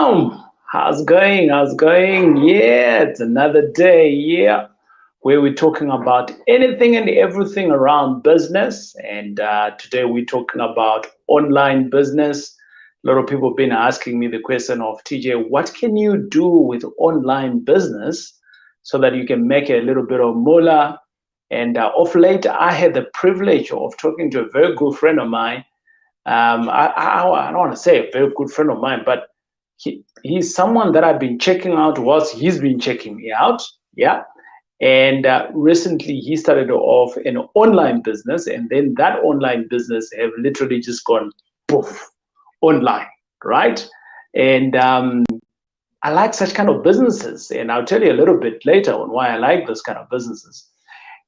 Shalom. How's it going? How's it going? Yeah, it's another day. Yeah, where we're talking about anything and everything around business. And today we're talking about online business. A lot of people have been asking me the question of TJ, what can you do with online business so that you can make a little bit of moolah? And of late, I had the privilege of talking to a very good friend of mine. I don't want to say a very good friend of mine, but he's someone that I've been checking out whilst he's been checking me out. Yeah. And recently he started off an online business, and then that online business have literally just gone poof online, right? And I like such kind of businesses, and I'll tell you a little bit later on why I like those kind of businesses.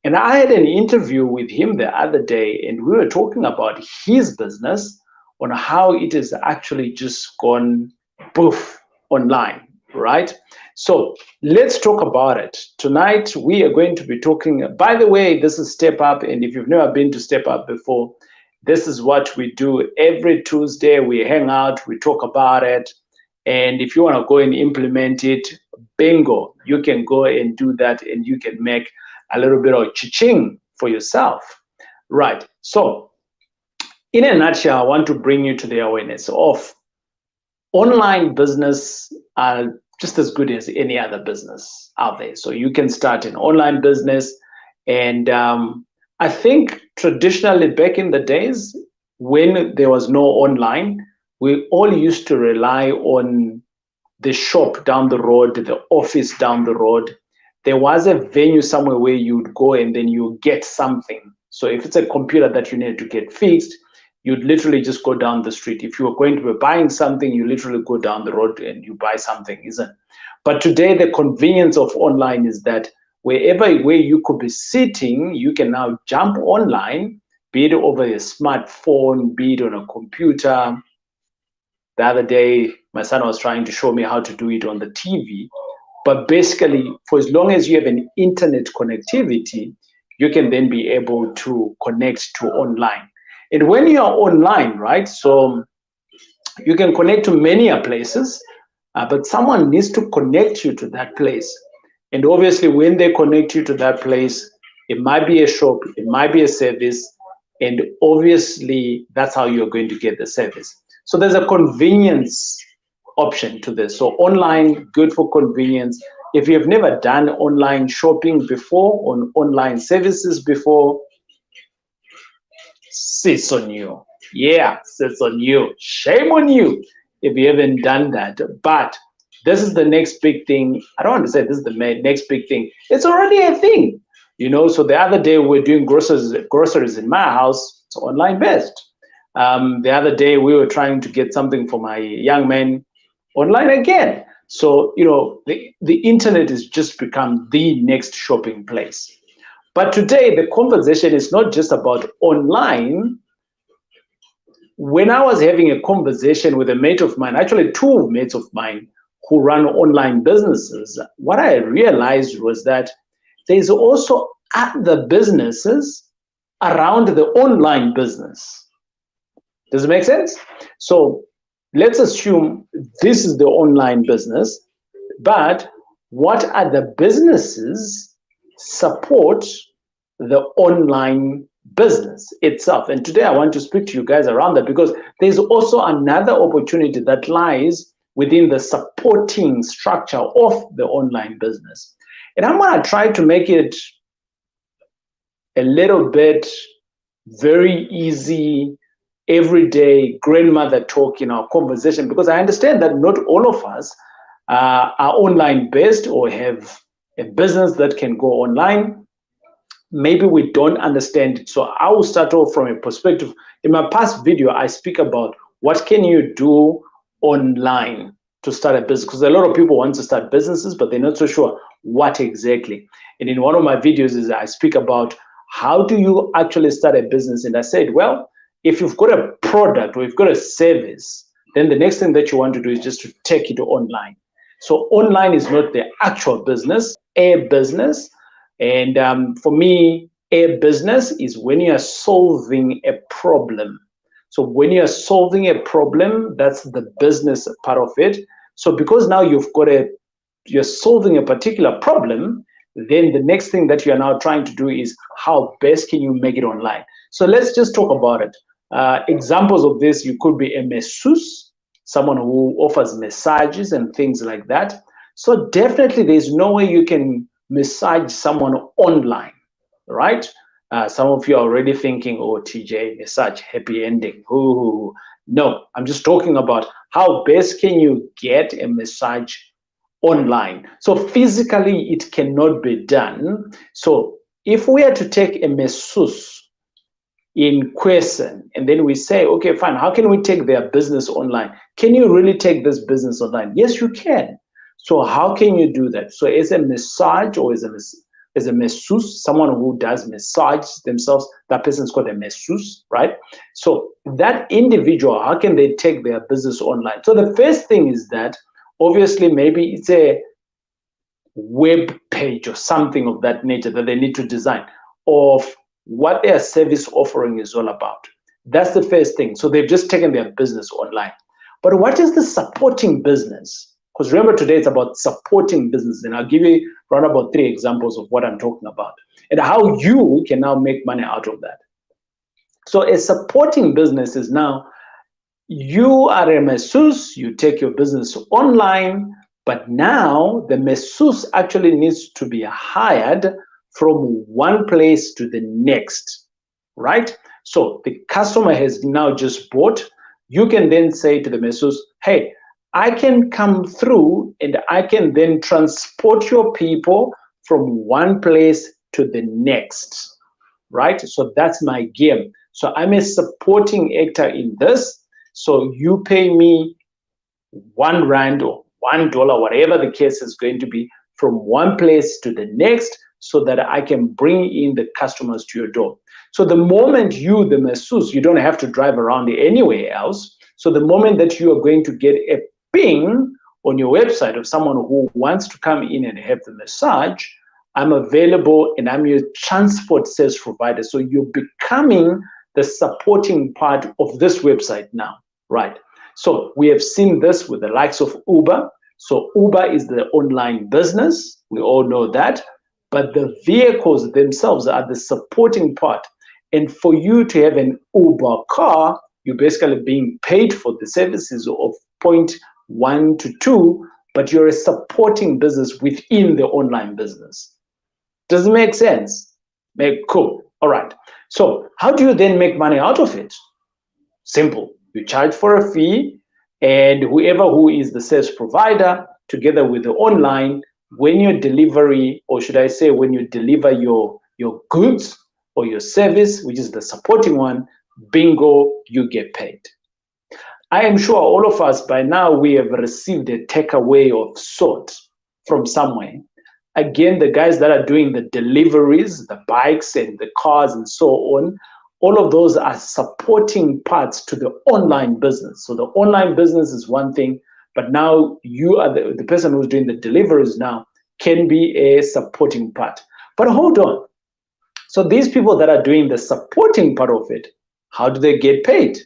And I had an interview with him the other day, and we were talking about his business on how it has actually just gone poof online, right? So let's talk about it. Tonight, we are going to be talking, by the way, this is Step Up. And if you've never been to Step Up before, this is what we do every Tuesday. We hang out, we talk about it. And if you want to go and implement it, bingo, you can go and do that, and you can make a little bit of cha-ching for yourself. Right. So in a nutshell, I want to bring you to the awareness of online business are just as good as any other business out there. So you can start an online business. And I think traditionally back in the days when there was no online, we all used to rely on the shop down the road, the office down the road. There was a venue somewhere where you'd go and then you get something. So if it's a computer that you need to get fixed, you'd literally just go down the street. If you were going to be buying something, you literally go down the road and you buy something, isn't it? But today, the convenience of online is that where you could be sitting, you can now jump online, be it over a smartphone, be it on a computer. The other day, my son was trying to show me how to do it on the TV. But basically, for as long as you have an internet connectivity, you can then be able to connect to online. And when you are online, right, so you can connect to many places, but someone needs to connect you to that place. And obviously, when they connect you to that place, it might be a shop, it might be a service, and obviously, that's how you're going to get the service. So there's a convenience option to this. So online, good for convenience. If you've never done online shopping before, on online services before, sits on you. Yeah, sits on you. Shame on you if you haven't done that. But this is the next big thing. I don't want to say this is the next big thing. It's already a thing. You know, so the other day we're doing groceries in my house. It's online based. The other day we were trying to get something for my young man online again. So, you know, the internet has just become the next shopping place. But today, the conversation is not just about online. When I was having a conversation with a mate of mine, actually two mates of mine who run online businesses, what I realized was that there's also other businesses around the online business. Does it make sense? So let's assume this is the online business, but what other businesses support the online business itself? And today I want to speak to you guys around that, because there's also another opportunity that lies within the supporting structure of the online business. And I'm going to try to make it a little bit very easy, everyday grandmother talk in our conversation, because I understand that not all of us are online based or have a business that can go online. Maybe we don't understand it. So I will start off from a perspective. In my past video, I speak about what can you do online to start a business, because a lot of people want to start businesses, but they're not so sure what exactly. And in one of my videos, I speak about how do you actually start a business. And I said, well, if you've got a product or you've got a service, then the next thing that you want to do is just to take it online. So online is not the actual business, a business. And for me, a business is when you are solving a problem. So when you are solving a problem, that's the business part of it. So because now you're solving a particular problem, then the next thing that you are now trying to do is how best can you make it online. So let's just talk about it. Examples of this, you could be a masseuse, someone who offers massages and things like that. So definitely there's no way you can massage someone online, right? Some of you are already thinking, oh, TJ, massage, happy ending. Ooh. No, I'm just talking about how best can you get a massage online. So physically, it cannot be done. So if we are to take a masseuse in question, and then we say, okay, fine, how can we take their business online? Can you really take this business online? Yes, you can. So how can you do that? So as a massage or as a masseuse, someone who does massage themselves, that person is called a masseuse, right? So that individual, how can they take their business online? So the first thing is that obviously maybe it's a web page or something of that nature that they need to design of what their service offering is all about. That's the first thing. So they've just taken their business online. But what is the supporting business? Because remember, today it's about supporting business. And I'll give you around about 3 examples of what I'm talking about and how you can now make money out of that. So a supporting business is now you are a masseuse, you take your business online, but now the masseuse actually needs to be hired from one place to the next, right? So the customer has now just bought. You can then say to the masseuse, hey, I can come through and I can then transport your people from one place to the next, right? So that's my game. So I'm a supporting actor in this. So you pay me R1 or $1, whatever the case is going to be, from one place to the next so that I can bring in the customers to your door. So the moment you, the masseuse, you don't have to drive around anywhere else. So the moment that you are going to get a ping on your website of someone who wants to come in and have the massage, I'm available and I'm your transport service provider. So you're becoming the supporting part of this website now, right? So we have seen this with the likes of Uber. So Uber is the online business. We all know that. But the vehicles themselves are the supporting part. And for you to have an Uber car, you're basically being paid for the services of point 1 to 2, but you're a supporting business within the online business. Does it make sense? Cool. All right. So how do you then make money out of it? Simple. You charge for a fee, and whoever who is the service provider, together with the online, when your delivery, or should I say when you deliver your goods or your service, which is the supporting one, bingo, you get paid. I am sure all of us by now, we have received a takeaway of sort from somewhere. Again, the guys that are doing the deliveries, the bikes and the cars and so on, all of those are supporting parts to the online business. So the online business is one thing, but now you are the person who's doing the deliveries now can be a supporting part. But hold on. So these people that are doing the supporting part of it, how do they get paid?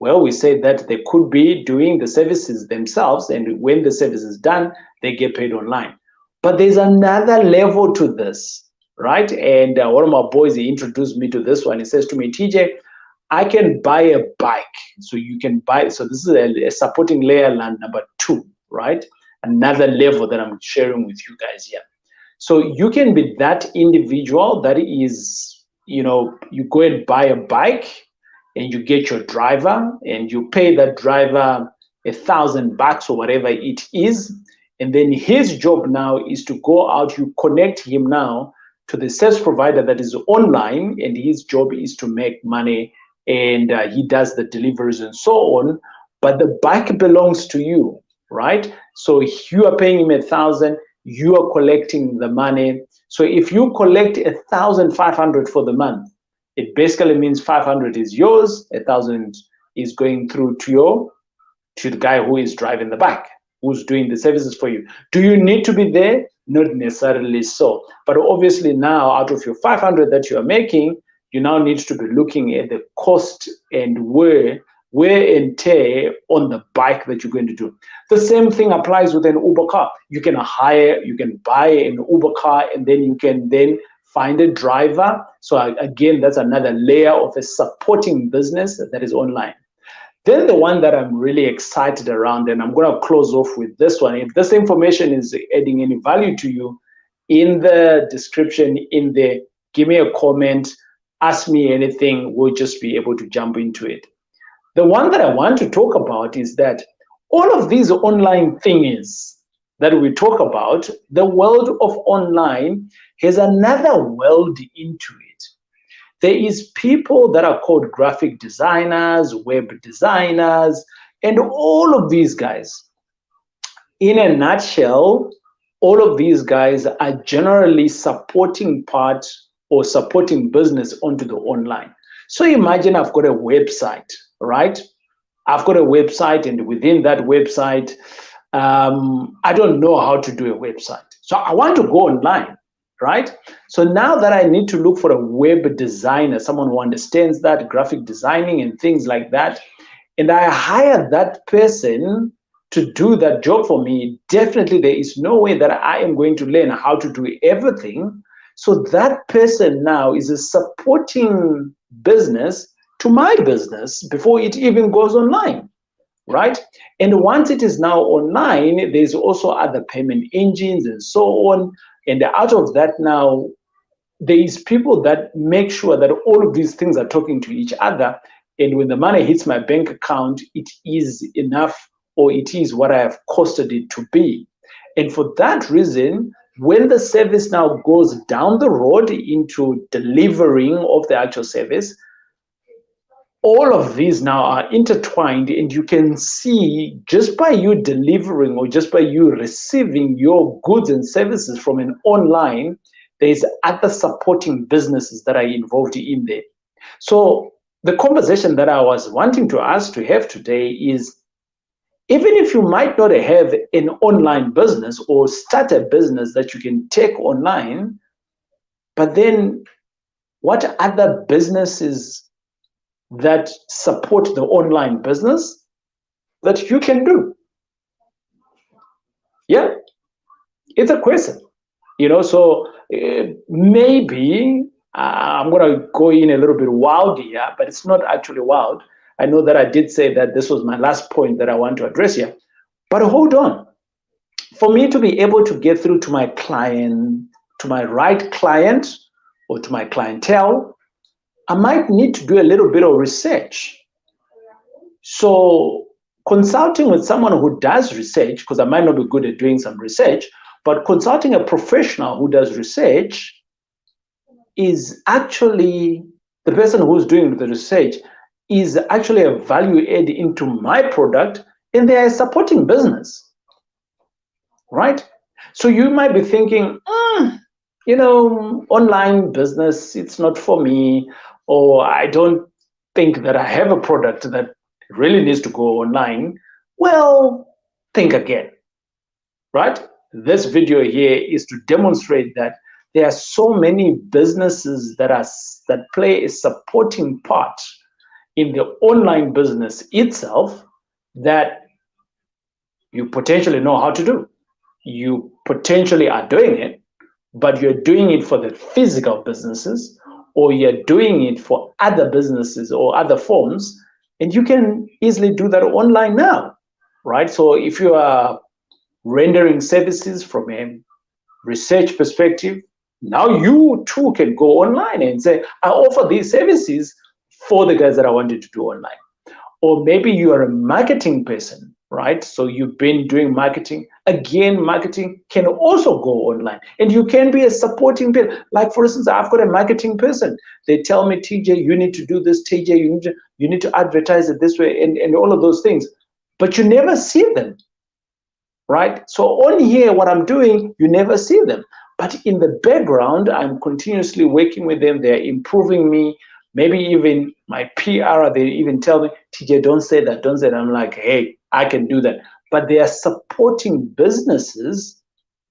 Well, we say that they could be doing the services themselves, and when the service is done, they get paid online. But there's another level to this, right? And one of my boys, he introduced me to this one. He says to me, TJ, I can buy a bike. So you can buy, so this is a supporting layer number 2, right? Another level that I'm sharing with you guys here. So you can be that individual that is, you go and buy a bike and you get your driver and you pay that driver $1,000 or whatever it is. And then his job now is to go out, you connect him now to the service provider that is online, and his job is to make money, and he does the deliveries and so on. But the bike belongs to you, right? So you are paying him $1,000, you are collecting the money. So if you collect $1,500 for the month, it basically means 500 is yours, 1,000 is going through to the guy who is driving the bike, who's doing the services for you. Do you need to be there? Not necessarily so. But obviously now, out of your 500 that you are making, you now need to be looking at the cost and where wear and tear on the bike that you're going to do. The same thing applies with an Uber car. You can buy an Uber car, and then you can then find a driver. So again, that's another layer of a supporting business that is online. Then the one that I'm really excited around, and I'm going to close off with this one. If this information is adding any value to you, in the description, in there, give me a comment, ask me anything, we'll just be able to jump into it. The one that I want to talk about is that all of these online things that we talk about, the world of online has another world into it. There is people that are called graphic designers, web designers, and all of these guys. In a nutshell, all of these guys are generally supporting part or supporting business onto the online. So imagine I've got a website, right? I've got a website, and within that website, I don't know how to do a website. So I want to go online, right? So now that I need to look for a web designer, someone who understands that, graphic designing and things like that, and I hire that person to do that job for me, definitely there is no way that I am going to learn how to do everything. So that person now is a supporting business to my business before it even goes online, right? And once it is now online, there's also other payment engines and so on. And out of that now, there is people that make sure that all of these things are talking to each other. And when the money hits my bank account, it is enough, or it is what I have costed it to be. And for that reason, when the service now goes down the road into delivering of the actual service, all of these now are intertwined, and you can see just by you delivering or just by you receiving your goods and services from an online, there's other supporting businesses that are involved in there. So the conversation that I was wanting to ask to have today is, even if you might not have an online business or start a business that you can take online, but then what other businesses that support the online business that you can do? Yeah, it's a question, so maybe I'm going to go in a little bit wild here, but it's not actually wild. I know that I did say that this was my last point that I want to address here, but hold on. For me to be able to get through to my client, to my right client or to my clientele, I might need to do a little bit of research. So consulting with someone who does research, because I might not be good at doing some research, but consulting a professional who does research is actually, the person who's doing the research is actually a value add into my product, and they are a supporting business, right? So you might be thinking, online business, it's not for me, or I don't think that I have a product that really needs to go online. Well, think again, right? This video here is to demonstrate that there are so many businesses that play a supporting part in the online business itself that you potentially know how to do. You potentially are doing it, but you're doing it for the physical businesses, or you're doing it for other businesses or other forms, and you can easily do that online now, right? So if you are rendering services from a research perspective, now you too can go online and say, I offer these services for the guys that I wanted to do online. Or maybe you are a marketing person, right? So you've been doing marketing. Again, marketing can also go online, and you can be a supporting person. Like, for instance, I've got a marketing person. They tell me, TJ, you need to do this. TJ, you need to advertise it this way, and all of those things. But you never see them, right? So on here, what I'm doing, you never see them. But in the background, I'm continuously working with them. They're improving me. Maybe even my PR, they even tell me, TJ, don't say that, don't say that. I'm like, hey, I can do that. But they are supporting businesses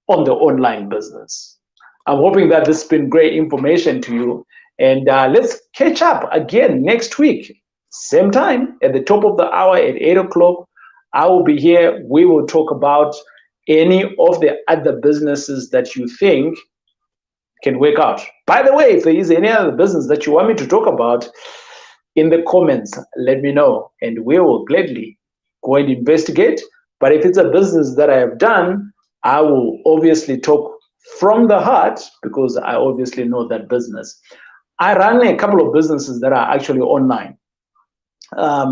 on the online business. I'm hoping that this has been great information to you. And let's catch up again next week. Same time, at the top of the hour at 8 o'clock, I will be here. We will talk about any of the other businesses that you think can work out. By the way, if there is any other business that you want me to talk about, in the comments, let me know, and we will gladly go and investigate. But if it's a business that I have done, I will obviously talk from the heart because I obviously know that business. I run a couple of businesses that are actually online.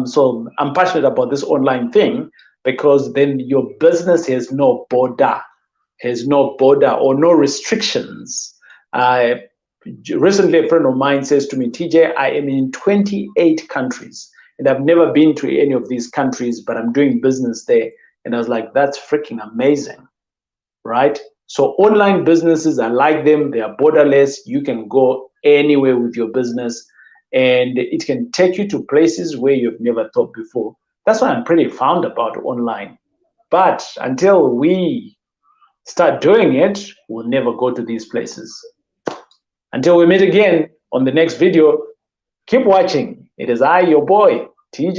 So I'm passionate about this online thing because then your business has no border, or no restrictions. Recently, a friend of mine says to me, TJ, I am in 28 countries and I've never been to any of these countries, but I'm doing business there. And I was like, that's freaking amazing, right? So online businesses, I like them. They are borderless. You can go anywhere with your business and it can take you to places where you've never thought before. That's why I'm pretty fond about online. But until we start doing it, we'll never go to these places. Until we meet again on the next video, keep watching. It is I, your boy, TJ.